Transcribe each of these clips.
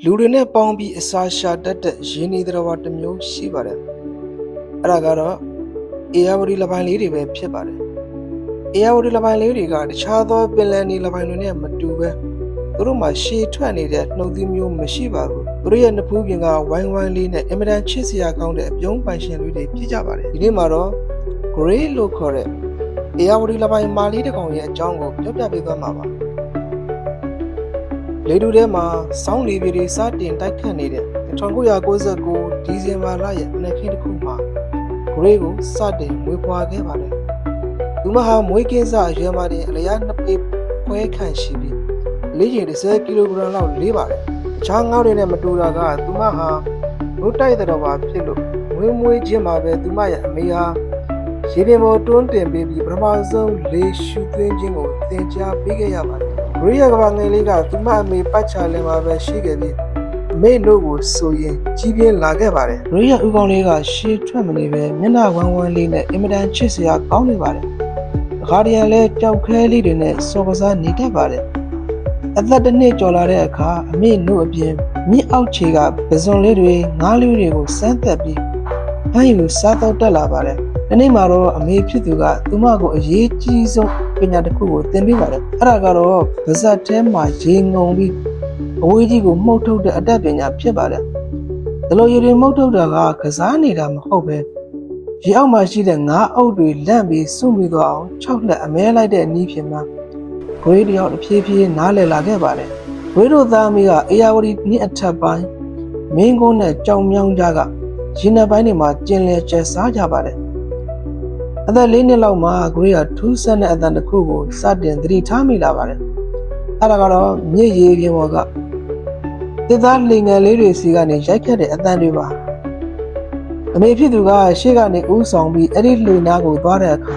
လူတွေနဲ့ပေါင်းပြီးအစာရှာတတ်တဲ့ရင်းနှီးတော်တစ်မျိုးရှိပါတယ်။အဲ့ဒါကတော့အေယာဝတီလပိုင်းလေးတွေပဲဖြစ်ပါတယ်။အေယာဝတီလပိုင်းလေးတွေကတခြားသောပင်လယ်နီလပိုင်းတွေနဲ့မတူပဲသူတို့မှာရှည်ထွက်နေတဲ့နှုတ်သီးမျိုးမရှိပါဘူး။သူတို့ရဲ့နဖူးပြင်ကဝိုင်းဝိုင်းလေးနဲ့အင်မတန်ချစ်စရာကောင်းတဲ့အပြုံးပိုင်ရှင်လေးတွေဖြစ်ကြပါတယ်။ဒီနေ့မှာတော့ Grey လို့ခေါ်တဲ့အေယာဝတီလပိုင်းမာလေးတစ်ကောင်ရဲ့အကြောင်းကိုပြောပြပေးသွားမှာပါ။လေတူထဲမှာစောင်းလီပီတွေစတင်တိုက်ခတ်နေတဲ့1999ဒီဇင်ဘာလရဲ့မနက်ခင်းတစ်ခုမှာ Grey ကိုစတင်မွေးဖွားခဲ့ပါတယ်။သူမဟာမွေးကင်းစအရွယ်မှာတင်အလျား2ပေခွဲခန့်ရှိပြီးလေးချိန်10ကီလိုဂရမ်လောက်လေးပါတယ်။အခြားငါးတွေနဲ့မတူတာကသူမဟာရိုးတိုက်တော်ပါဖြစ်လို့မွေးချင်းမှာပဲသူမရဲ့အမေဟာရေပြင်ပေါ်တွန်းတင်ပေးပြီးပထမဆုံးလေရှူသွင်းခြင်းကိုသင်ကြားပေးခဲ့ရပါတယ်။ Grey ရဲ့ကဘာငယ်လေးကသူမအမေပတ်ချလင်မှာပဲရှိခဲ့ပြီးအမေတို့ကိုဆိုရင်ကြီးပြင်းလာခဲ့ပါတယ်။ Grey ရဲ့ဥကောင်းလေးကရှေ့ထွက်မနေပဲမျက်နှာဝမ်းဝမ်းလေးနဲ့အင်မတန်ချစ်စရာကောင်းနေပါတယ်။အခါတရံလဲကြောက်ခဲလေးတွေနဲ့စော်ကစားနေတတ်ပါတယ်။အသက်တစ်နှစ်ကျော်လာတဲ့အခါအမေတို့အပြင်မြင့်အောက်ခြေကပဇွန်လေးတွေငါးလေးတွေကိုစမ်းသက်ပြီးဟန်ယူစားတော့တက်လာပါတယ်။ဒီနေ့မှာတော့အမေဖြစ်သူကသူမကိုအရေးကြီးဆုံးပညာတစ်ခုကိုသင်ပေးပါတယ်။အဲ့ဒါကတော့ဗဇက်ထဲမှာရေငုံပြီးအဝေးကြီးကိုမှုတ်ထုတ်တဲ့အတတ်ပညာဖြစ်ပါတယ်။ဒီလိုရေတွေမှုတ်ထုတ်တာကကစားနေတာမဟုတ်ပဲရေအောက်မှာရှိတဲ့ငါးအုပ်တွေလန့်ပြီးစုမိသွားအောင်6လက်အမဲလိုက်တဲ့အနည်းဖြစ်မှာ Grey တယောက်တစ်ဖြည်းဖြည်းနားလည်လာခဲ့ပါတယ်။ Grey တို့သားမိကအေယာဝတီမြစ်အထက်ပိုင်းမင်းကုန်းနဲ့ကြောင်မြောင်းကြားကရေနက်ပိုင်းတွေမှာကျင်လည်ကျက်စားကြပါတယ်။အသက်4နှစ်လောက်မှာ Grey ကထူးဆန်းတဲ့အသံတစ်ခုကိုစတင်သတိထားမိလာပါတယ်။အဲ့ဒါကတော့မြစ်ရေပြင်ပေါ်ကတစ်သားလင်ငယ်လေးတွေစီကနေရိုက်ခတ်တဲ့အသံတွေပါ။အမေဖြစ်သူကရှေ့ကနေဦးဆောင်ပြီးအဲ့ဒီလှေနားကိုသွားတဲ့အခါ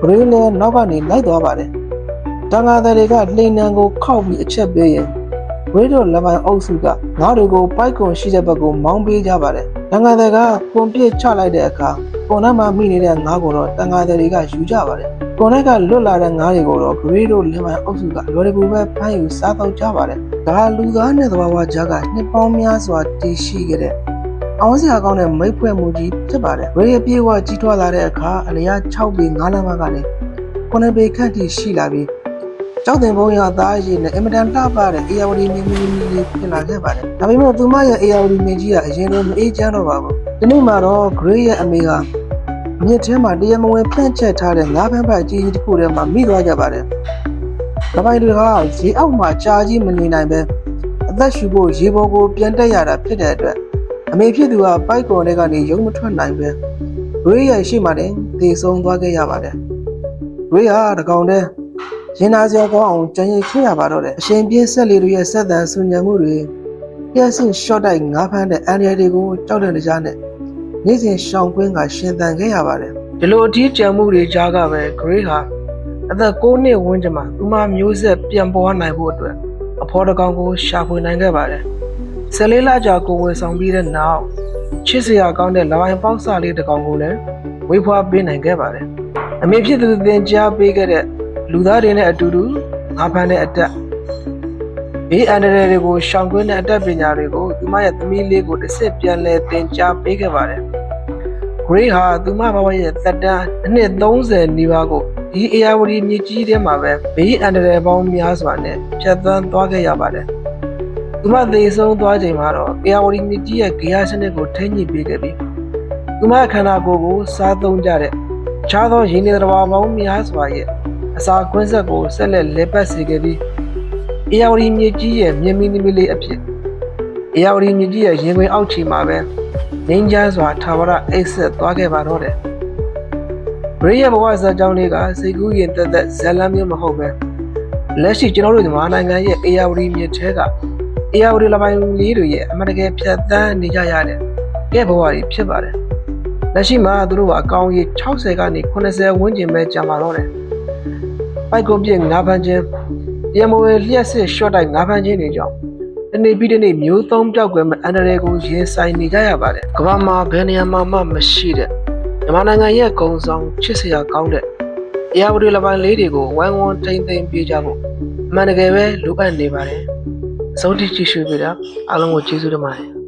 Grey လည်းနောက်ကနေလိုက်သွားပါတယ်။တန်ဃာသည်တွေကလှေနံကိုခောက်ပြီးအချက်ပေးရင် Grey တို့လက်ပိုင်းအုပ်စုကငါးတွေကိုပိုက်ကွန်ရှိတဲ့ဘက်ကိုမောင်းပေးကြပါတယ်။တန်ဃာသည်ကကွန်ပြစ်ချလိုက်တဲ့အခါကွန်ထဲမှာမိနေတဲ့ငါးကိုတော့တန်ဃာသည်တွေကယူကြပါတယ်။ကွန်ထဲကလွတ်လာတဲ့ငါးတွေကိုတော့ Grey တို့လက်ပိုင်းအုပ်စုကလွယ်တကူပဲဖမ်းယူစားတော့ကြပါတယ်။ဒါလူသားနဲ့သဘာဝကြားကနှစ်ပေါင်းများစွာတည်ရှိခဲ့တဲ့အောင်စရာကောင်းတဲ့မိတ်ဖွဲ့မှုကြီးဖြစ်ပါတယ်။ Grey ရဲ့ပြေဝကြီးထွားလာတဲ့အခါအလျား6ပေ9လမ်းမကနေ9ပေခန့်ထိရှိလာပြီးကျောက်တင်ဘုံရသားရည်နဲ့အင်မတန်လှပတဲ့အေယာဝတီမြင်းလေးဖြစ်လာခဲ့ပါတယ်။ဒါပေမဲ့သူမရဲ့အေယာဝတီမြင်းကြီးကအရင်လိုမအေးချမ်းတော့ပါဘူး။ဒီနေ့မှာတော့ Grey ရဲ့အမေကမြစ်ထဲမှာတရားမဝင်ဖြန့်ချက်ထားတဲ့ငါးဖမ်းပိုက်ကြီးတစ်ခုထဲမှာမိသွားကြပါတယ်။ကပိုင်တွေကရေအောက်မှာကြာကြီးမနေနိုင်ပဲအသက်ရှူဖို့ရေပေါ်ကိုပြန်တက်ရတာဖြစ်တဲ့အတွက်အမေဖြစ်သူကပိုက်ကွန်တွေကနေရုံမထွက်နိုင်ပဲ Grey ရဲ့ရှေ့မှာတင်သေဆုံးသွားခဲ့ရပါတယ်။ Grey ဟာတကောင်တည်းရင်နာစရာကောင်းအောင်ကြံရည်ခဲ့ရပါတော့တယ်။အရှင်ပြင်းဆက်လေတွေရဲ့ဆက်သံဆူညံမှုတွေပြည့်စင်ရှော့တိုက်ငါးဖမ်းတဲ့အန်ရယ်တွေကိုကြောက်တဲ့ကြားနဲ့နေ့စဉ်ရှောင်းကွင်းကရှင်သန်ခဲ့ရပါတယ်။ဒီလိုအထီးကျန်မှုတွေကြားကပဲ Grey ဟာအသက်9နှစ်ဝန်းကျင်မှာသူမမျိုးဆက်ပြန်ပွားနိုင်ဖို့အတွက်အဖေါ်တကောင်ကိုရှာဖွေနိုင်ခဲ့ပါတယ်။14လကြာကိုဝယ်ဆောင်ပြီးတဲ့နောက်ချစ်စရာကောင်းတဲ့လပိုင်းပေါက်စလေးတစ်ကောင်ကိုလည်းဝေးဖွားပေးနိုင်ခဲ့ပါတယ်။အမေဖြစ်သူသင်ကြားပေးခဲ့တဲ့လူသားတွေနဲ့အတူတူငါးဖမ်းတဲ့အတက်ဘေးအန္တရာယ်တွေကိုရှောင်ကွင်းတဲ့အတက်ပညာတွေကိုသူမရဲ့သမီးလေးကိုတစ်စစ်ပြန်လဲသင်ကြားပေးခဲ့ပါတယ်။ Grey ဟာသူမဘဝရဲ့သက်တမ်းအနှစ်30နီးပါးကိုဒီအေယာဝတီမြစ်ကြီးထဲမှာပဲဘေးအန္တရာယ်ပေါင်းများစွာနဲ့ဖြတ်သန်းသွားခဲ့ရပါတယ်။သူမသေဆုံးသွားချိန်မှာတော့အေယာဝတီမြစ်ကြီးရဲ့ဂေယစနစ်ကိုထိန်းညှိပေးခဲ့ပြီးသူမခန္ဓာကိုယ်ကိုစားသုံးကြတဲ့ခြားသောရင်းနှီးသဘာဝပေါင်းများစွာရဲ့အစာကွင်းဆက်ကိုဆက်လက်လဲပတ်စေခဲ့ပြီးအေယာဝတီမြစ်ကြီးရဲ့မြင်းမီနီမီလေးအဖြစ်အေယာဝတီမြစ်ကြီးရဲ့ရင်ခွင်အောက်ခြေမှာပဲငိမ့်ချမ်းစွာထာဝရအိပ်ဆက်သွားခဲ့ပါတော့တယ်။ Grey ရဲ့ဘဝဇာတ်ကြောင်းလေးကစိတ်ကူးရင်သက်သက်ဇာတ်လမ်းမျိုးမဟုတ်ပဲလက်ရှိကျွန်တော်တို့မြန်မာနိုင်ငံရဲ့အေယာဝတီမြစ်ထဲကအေယာဝတီလပိုင်းလေးတွေရဲ့အမှန်တကယ်ဖြတ်သန်းနေကြရတဲ့ကဲဘဝတွေဖြစ်ပါတယ်။လက်ရှိမှာသူတို့ကအကောင်ကြီး60ကနေ80ဝန်းကျင်ပဲကြာမှာတော့တယ်။ပိုက်ကွန်ပြည့်ငါးဖမ်းခြင်းတရားမဝင်လျှက်စစ်ရှော့တိုက်ငါးဖမ်းခြင်းတွေကြောင့်တနေ့ပြီးတနေ့မျိုးသုံးပြောက်ကွယ်မဲ့အန္တရာယ်ကိုရင်ဆိုင်နေကြရပါတယ်။ကမ္ဘာမှာဘယ်နေရာမှာမှမရှိတဲ့မြန်မာနိုင်ငံရဲ့ဂုဏ်ဆောင်ချစ်စရာကောင်းတဲ့အေယာဝတီလပိုင်းလေးတွေကိုဝိုင်းဝန်းထိန်းသိမ်းပေးကြဖို့အမှန်တကယ်ပဲလိုအပ်နေပါတယ်။ အဆုံးထိကြည့်ရှုပေးတာအားလုံးကိုကျေးဇူးတင်ပါတယ်